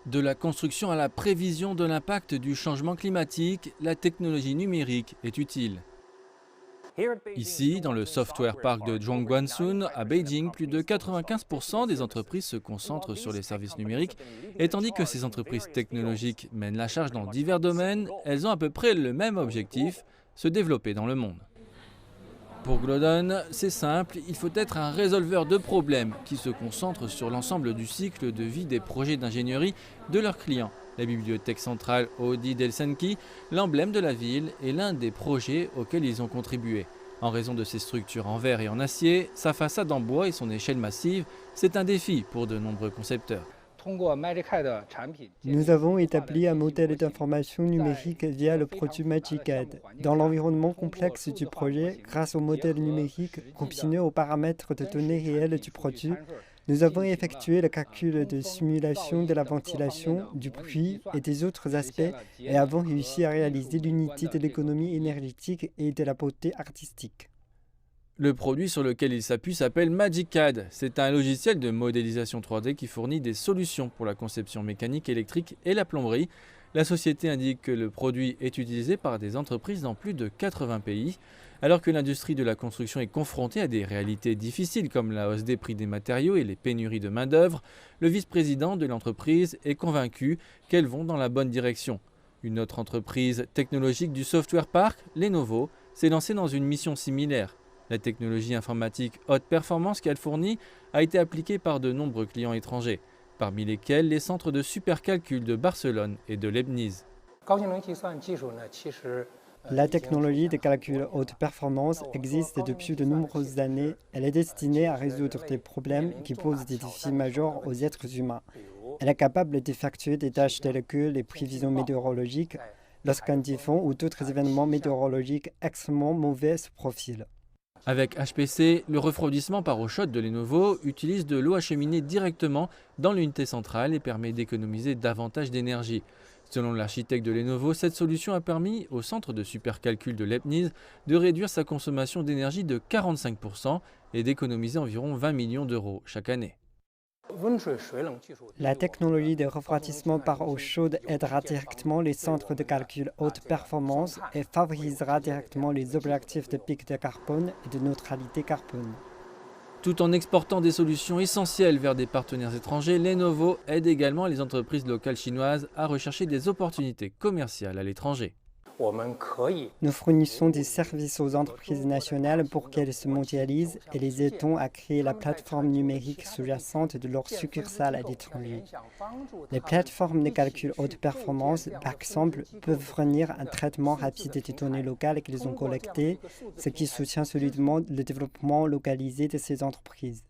De la construction à la prévision de l'impact du changement climatique, la technologie numérique est utile. Ici, dans le Software Park de Zhongguancun, à Beijing, plus de 95% des entreprises se concentrent sur les services numériques. Et tandis que ces entreprises technologiques mènent la charge dans divers domaines, elles ont à peu près le même objectif, se développer dans le monde. Pour Glodon, c'est simple, il faut être un résolveur de problèmes qui se concentre sur l'ensemble du cycle de vie des projets d'ingénierie de leurs clients. La bibliothèque centrale Audi d'Helsinki, l'emblème de la ville, est l'un des projets auxquels ils ont contribué. En raison de ses structures en verre et en acier, sa façade en bois et son échelle massive, c'est un défi pour de nombreux concepteurs. Nous avons établi un modèle d'information numérique via le produit MagicCAD. Dans l'environnement complexe du projet, grâce au modèle numérique combiné aux paramètres de données réelles du produit, nous avons effectué le calcul de simulation de la ventilation, du bruit et des autres aspects et avons réussi à réaliser l'unité de l'économie énergétique et de la beauté artistique. Le produit sur lequel il s'appuie s'appelle MagicCAD. C'est un logiciel de modélisation 3D qui fournit des solutions pour la conception mécanique, électrique et la plomberie. La société indique que le produit est utilisé par des entreprises dans plus de 80 pays. Alors que l'industrie de la construction est confrontée à des réalités difficiles comme la hausse des prix des matériaux et les pénuries de main-d'œuvre, le vice-président de l'entreprise est convaincu qu'elles vont dans la bonne direction. Une autre entreprise technologique du Software Park, Lenovo, s'est lancée dans une mission similaire. La technologie informatique haute performance qu'elle fournit a été appliquée par de nombreux clients étrangers, parmi lesquels les centres de supercalcul de Barcelone et de Leibniz. La technologie de calcul haute performance existe depuis de nombreuses années. Elle est destinée à résoudre des problèmes qui posent des défis majeurs aux êtres humains. Elle est capable d'effectuer des tâches telles que les prévisions météorologiques lorsqu'un typhon ou d'autres événements météorologiques extrêmement mauvais se profilent. Avec HPC, le refroidissement par eau chaude de Lenovo utilise de l'eau acheminée directement dans l'unité centrale et permet d'économiser davantage d'énergie. Selon l'architecte de Lenovo, cette solution a permis au centre de supercalcul de Leibniz de réduire sa consommation d'énergie de 45% et d'économiser environ 20 millions d'euros chaque année. La technologie de refroidissement par eau chaude aidera directement les centres de calcul haute performance et favorisera directement les objectifs de pic de carbone et de neutralité carbone. Tout en exportant des solutions essentielles vers des partenaires étrangers, Lenovo aide également les entreprises locales chinoises à rechercher des opportunités commerciales à l'étranger. Nous fournissons des services aux entreprises nationales pour qu'elles se mondialisent et les aidons à créer la plateforme numérique sous-jacente de leurs succursales à l'étranger. Les plateformes de calcul haute performance, par exemple, peuvent fournir un traitement rapide des données locales qu'elles ont collectées, ce qui soutient solidement le développement localisé de ces entreprises.